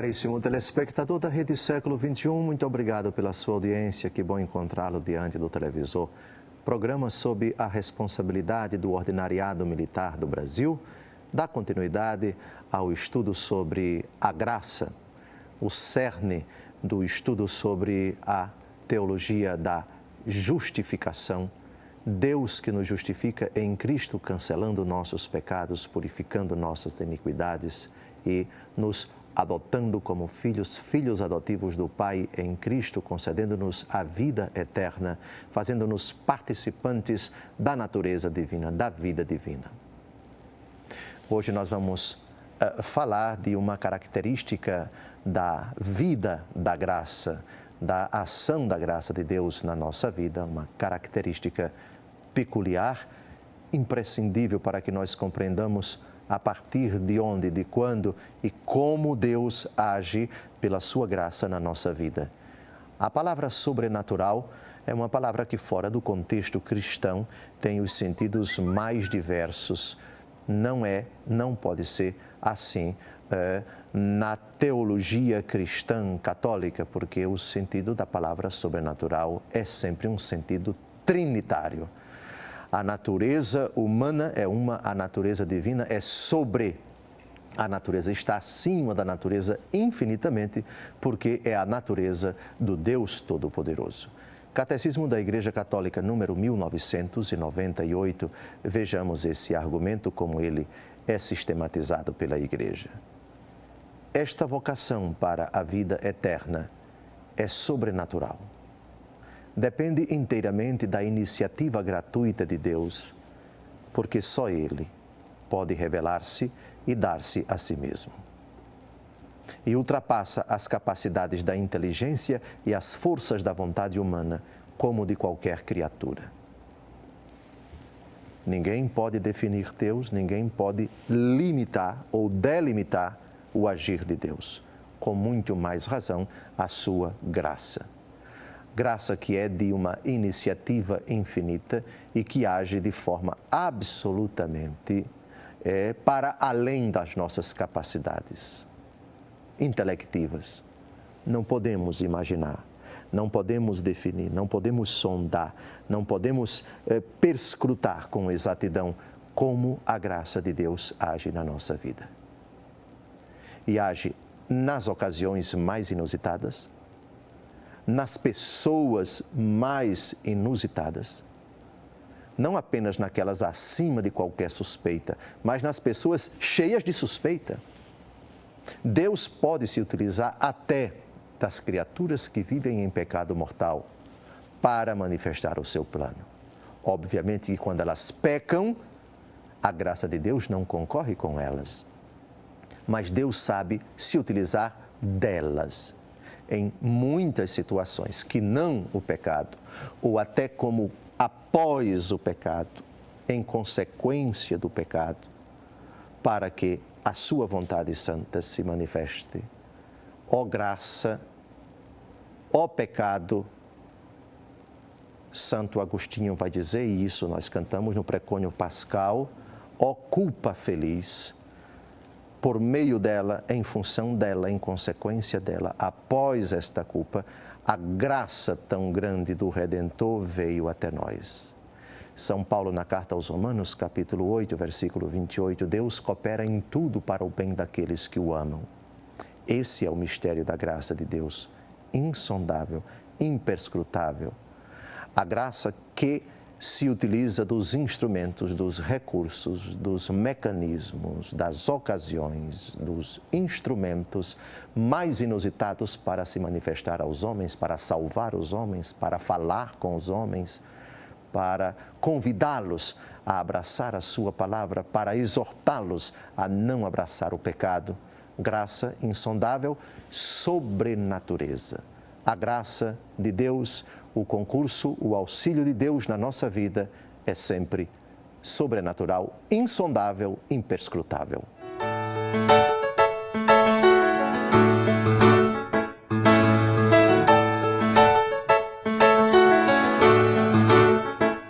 Caríssimo telespectador da Rede Século XXI, muito obrigado pela sua audiência, que bom encontrá-lo diante do televisor. Programa sob a responsabilidade do Ordinariado Militar do Brasil dá continuidade ao estudo sobre a graça, o cerne do estudo sobre a teologia da justificação. Deus que nos justifica em Cristo, cancelando nossos pecados, purificando nossas iniquidades e nos adotando como filhos, filhos adotivos do Pai em Cristo, concedendo-nos a vida eterna, fazendo-nos participantes da natureza divina, da vida divina. Hoje nós vamos falar de uma característica da vida da graça, da ação da graça de Deus na nossa vida, uma característica peculiar, imprescindível para que nós compreendamos a partir de onde, de quando e como Deus age pela sua graça na nossa vida. A palavra sobrenatural é uma palavra que, fora do contexto cristão, tem os sentidos mais diversos. Não pode ser assim na teologia cristã católica, porque o sentido da palavra sobrenatural é sempre um sentido trinitário. A natureza humana é uma, a natureza divina é sobre. A natureza está acima da natureza infinitamente, porque é a natureza do Deus Todo-Poderoso. Catecismo da Igreja Católica, número 1998, vejamos esse argumento como ele é sistematizado pela Igreja. Esta vocação para a vida eterna é sobrenatural. Depende inteiramente da iniciativa gratuita de Deus, porque só Ele pode revelar-se e dar-se a si mesmo. E ultrapassa as capacidades da inteligência e as forças da vontade humana, como de qualquer criatura. Ninguém pode definir Deus, ninguém pode limitar ou delimitar o agir de Deus, com muito mais razão a sua graça. Graça que é de uma iniciativa infinita e que age de forma absolutamente para além das nossas capacidades intelectivas. Não podemos imaginar, não podemos definir, não podemos sondar, não podemos perscrutar com exatidão como a graça de Deus age na nossa vida. E age nas ocasiões mais inusitadas, nas pessoas mais inusitadas, não apenas naquelas acima de qualquer suspeita, mas nas pessoas cheias de suspeita. Deus pode se utilizar até das criaturas que vivem em pecado mortal para manifestar o seu plano. Obviamente que quando elas pecam, a graça de Deus não concorre com elas, mas Deus sabe se utilizar delas em muitas situações que não o pecado, ou até como após o pecado, em consequência do pecado, para que a sua vontade santa se manifeste. Ó graça, ó pecado, Santo Agostinho vai dizer, e isso nós cantamos no precônio pascal, ó culpa feliz, por meio dela, em função dela, em consequência dela, após esta culpa, a graça tão grande do Redentor veio até nós. São Paulo, na carta aos Romanos, capítulo 8, versículo 28, Deus coopera em tudo para o bem daqueles que o amam. Esse é o mistério da graça de Deus, insondável, imperscrutável. A graça que se utiliza dos instrumentos, dos recursos, dos mecanismos, das ocasiões, dos instrumentos mais inusitados para se manifestar aos homens, para salvar os homens, para falar com os homens, para convidá-los a abraçar a sua palavra, para exortá-los a não abraçar o pecado. Graça insondável, sobrenatureza. A graça de Deus, o concurso, o auxílio de Deus na nossa vida é sempre sobrenatural, insondável, imperscrutável.